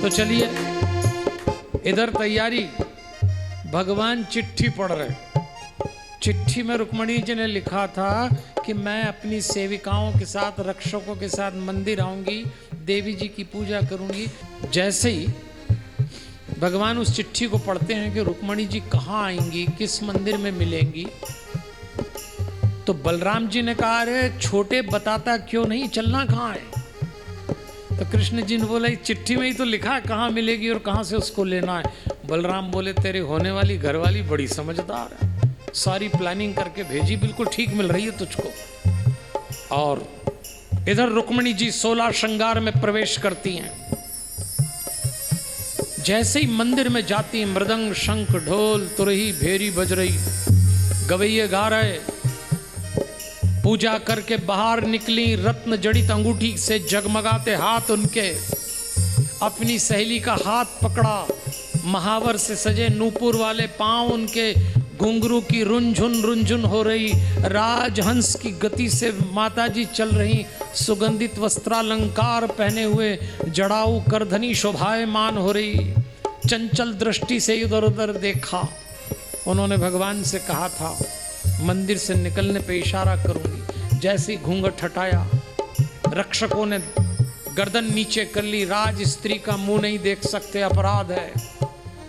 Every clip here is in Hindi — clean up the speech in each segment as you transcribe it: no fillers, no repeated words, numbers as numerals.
तो चलिए इधर तैयारी, भगवान चिट्ठी पढ़ रहे। चिट्ठी में रुक्मणी जी ने लिखा था कि मैं अपनी सेविकाओं के साथ, रक्षकों के साथ मंदिर आऊंगी, देवी जी की पूजा करूंगी। जैसे ही भगवान उस चिट्ठी को पढ़ते हैं कि रुक्मणी जी कहाँ आएंगी, किस मंदिर में मिलेंगी, तो बलराम जी ने कहा, अरे छोटे बताता क्यों नहीं, चलना कहाँ है? तो कृष्ण जी ने बोला, चिट्ठी में ही तो लिखा है कहाँ मिलेगी और कहाँ से उसको लेना है। बलराम बोले, तेरे होने वाली घरवाली बड़ी समझदार है, सारी प्लानिंग करके भेजी, बिल्कुल ठीक मिल रही है तुझको। और इधर रुक्मणी जी 16 श्रृंगार में प्रवेश करती हैं। जैसे ही मंदिर में जाती, मृदंग शंख ढोल तुरही भेरी बज रही, गवैये गा रहे। पूजा करके बाहर निकली, रत्न जड़ित अंगूठी से जगमगाते हाथ उनके, अपनी सहेली का हाथ पकड़ा, महावर से सजे नूपुर वाले पांव उनके, घुंघरू की रुंझुन हो रही, राजहंस की गति से माताजी चल रही, सुगंधित वस्त्रालंकार पहने हुए, जड़ाऊ करधनी शोभायमान हो रही। चंचल दृष्टि से इधर उधर देखा। उन्होंने भगवान से कहा था मंदिर से निकलने पे इशारा करूंगी। जैसे ही घूंघट हटाया, रक्षकों ने गर्दन नीचे कर ली। राज स्त्री का मुंह नहीं देख सकते, अपराध है।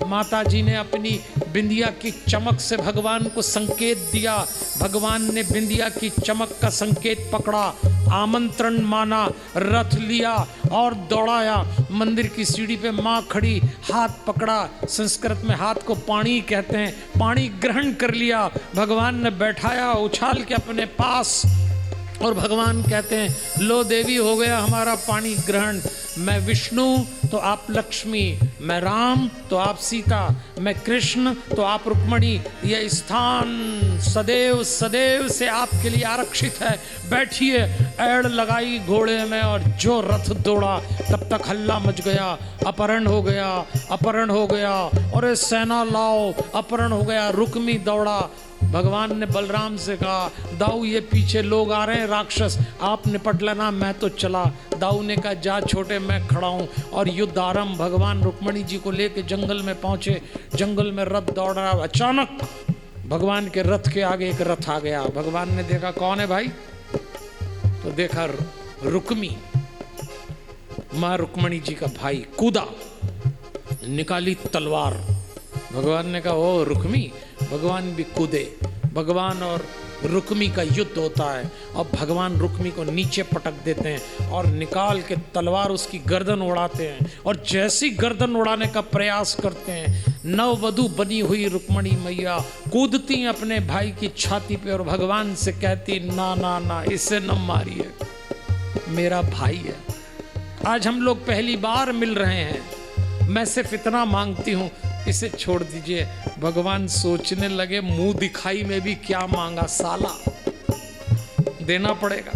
माता जी ने अपनी बिंदिया की चमक से भगवान को संकेत दिया। भगवान ने बिंदिया की चमक का संकेत पकड़ा, आमंत्रण माना, रथ लिया और दौड़ाया। मंदिर की सीढ़ी पे माँ खड़ी, हाथ पकड़ा। संस्कृत में हाथ को पाणी कहते हैं। पाणी ग्रहण कर लिया। भगवान ने बैठाया उछाल के अपने पास, और भगवान कहते हैं, लो देवी, हो गया हमारा पाणी ग्रहण। मैं विष्णु तो आप लक्ष्मी, मैं राम तो आप सीता, मैं कृष्ण तो आप रुक्मणी। यह स्थान सदैव सदैव से आपके लिए आरक्षित है, बैठिए। एड़ लगाई घोड़े में और जो रथ दौड़ा, तब तक हल्ला मच गया, अपहरण हो गया, अपहरण हो गया, और सेना लाओ, अपहरण हो गया। रुक्मी दौड़ा। भगवान ने बलराम से कहा, दाऊ ये पीछे लोग आ रहे हैं राक्षस, आप निपट लेना, मैं तो चला। दाऊ ने कहा, जा छोटे, मैं खड़ा हूँ। और युद्ध आरंभ। भगवान रुक्मणी जी को लेके जंगल में पहुंचे। जंगल में रथ दौड़ रहा। अचानक भगवान के रथ के आगे एक रथ आ गया। भगवान ने देखा, कौन है भाई? तो देखा रुक्मी, माँ रुक्मणी जी का भाई, कूदा, निकाली तलवार। भगवान ने कहा, ओ रुक्मी। भगवान भी कूदे। भगवान और रुक्मी का युद्ध होता है और भगवान रुक्मी को नीचे पटक देते हैं और निकाल के तलवार उसकी गर्दन उड़ाते हैं। और जैसी गर्दन उड़ाने का प्रयास करते हैं, नववधु बनी हुई रुक्मणी मैया कूदती अपने भाई की छाती पे और भगवान से कहती, ना ना ना, इसे न मारिए, मेरा भाई है। आज हम लोग पहली बार मिल रहे हैं, मैं सिर्फ इतना मांगती हूँ, इसे छोड़ दीजिए। भगवान सोचने लगे, मुंह दिखाई में भी क्या मांगा साला, देना पड़ेगा।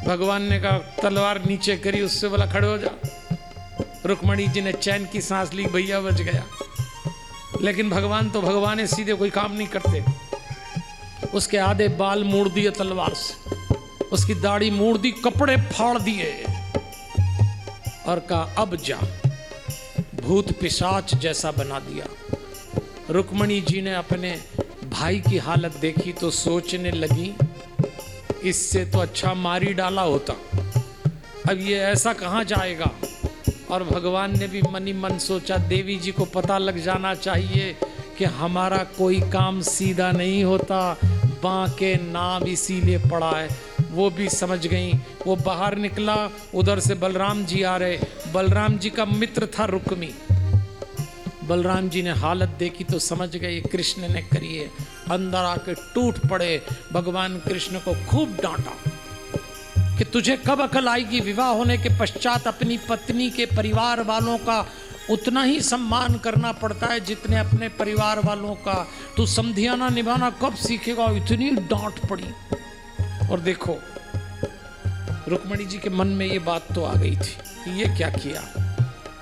भगवान ने कहा, तलवार नीचे करी, उससे बोला, खड़े हो जा। रुक्मणी जी ने चैन की सांस ली, भैया बच गया। लेकिन भगवान तो भगवान है, सीधे कोई काम नहीं करते। उसके आधे बाल मोड़ दिए तलवार से, उसकी दाढ़ी मोड़ दी, कपड़े फाड़ दिए और कहा, अब जा। भूत पिशाच जैसा बना दिया। रुक्मणी जी ने अपने भाई की हालत देखी तो सोचने लगी, इससे तो अच्छा मारी डाला होता, अब ये ऐसा कहाँ जाएगा। और भगवान ने भी मनी मन सोचा, देवी जी को पता लग जाना चाहिए कि हमारा कोई काम सीधा नहीं होता, बांके नाम इसीलिए पड़ा है। वो भी समझ गई। वो बाहर निकला, उधर से बलराम जी आ रहे। बलराम जी का मित्र था रुक्मी। बलराम जी ने हालत देखी तो समझ गए कृष्ण ने करी है। अंदर आके टूट पड़े। भगवान कृष्ण को खूब डांटा कि तुझे कब अकल आएगी, विवाह होने के पश्चात अपनी पत्नी के परिवार वालों का उतना ही सम्मान करना पड़ता है जितने अपने परिवार वालों का। तू समधियाना निभाना कब सीखेगा? इतनी डांट पड़ी। और देखो रुक्मणी जी के मन में ये बात तो आ गई थी कि ये क्या किया।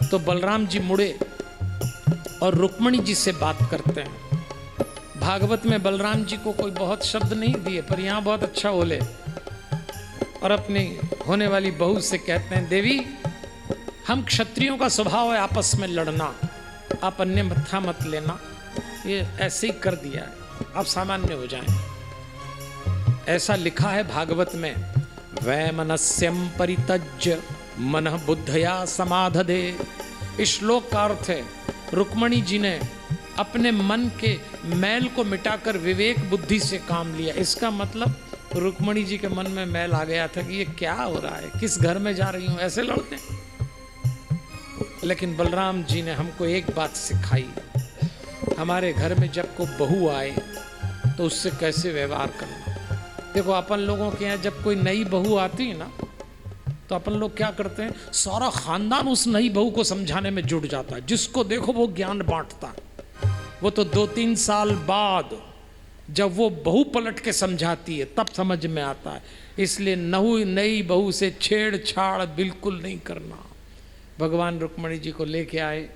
तो बलराम जी मुड़े और रुक्मणी जी से बात करते हैं। भागवत में बलराम जी को कोई बहुत शब्द नहीं दिए, पर यहाँ बहुत अच्छा बोले और अपनी होने वाली बहू से कहते हैं, देवी हम क्षत्रियों का स्वभाव है आपस में लड़ना, आप अन्य मत्था मत लेना, ये ऐसे ही कर दिया है, आप सामान्य हो जाएं। ऐसा लिखा है भागवत में, वैमनस्यम परितज्य मनः बुद्धया समाधदे। इस श्लोक का अर्थ है रुक्मणी जी ने अपने मन के मैल को मिटाकर विवेक बुद्धि से काम लिया। इसका मतलब रुक्मणी जी के मन में मैल आ गया था कि ये क्या हो रहा है, किस घर में जा रही हूं, ऐसे लड़ते। लेकिन बलराम जी ने हमको एक बात सिखाई, हमारे घर में जब कोई बहू आए तो उससे कैसे व्यवहार करना। देखो अपन लोगों के यहाँ जब कोई नई बहू आती है ना, तो अपन लोग क्या करते हैं, सारा खानदान उस नई बहू को समझाने में जुट जाता है। जिसको देखो वो ज्ञान बांटता है। वो तो 2-3 साल बाद जब वो बहू पलट के समझाती है तब समझ में आता है। इसलिए नई बहू से छेड़छाड़ बिल्कुल नहीं करना। भगवान रुक्मणी जी को लेके आए,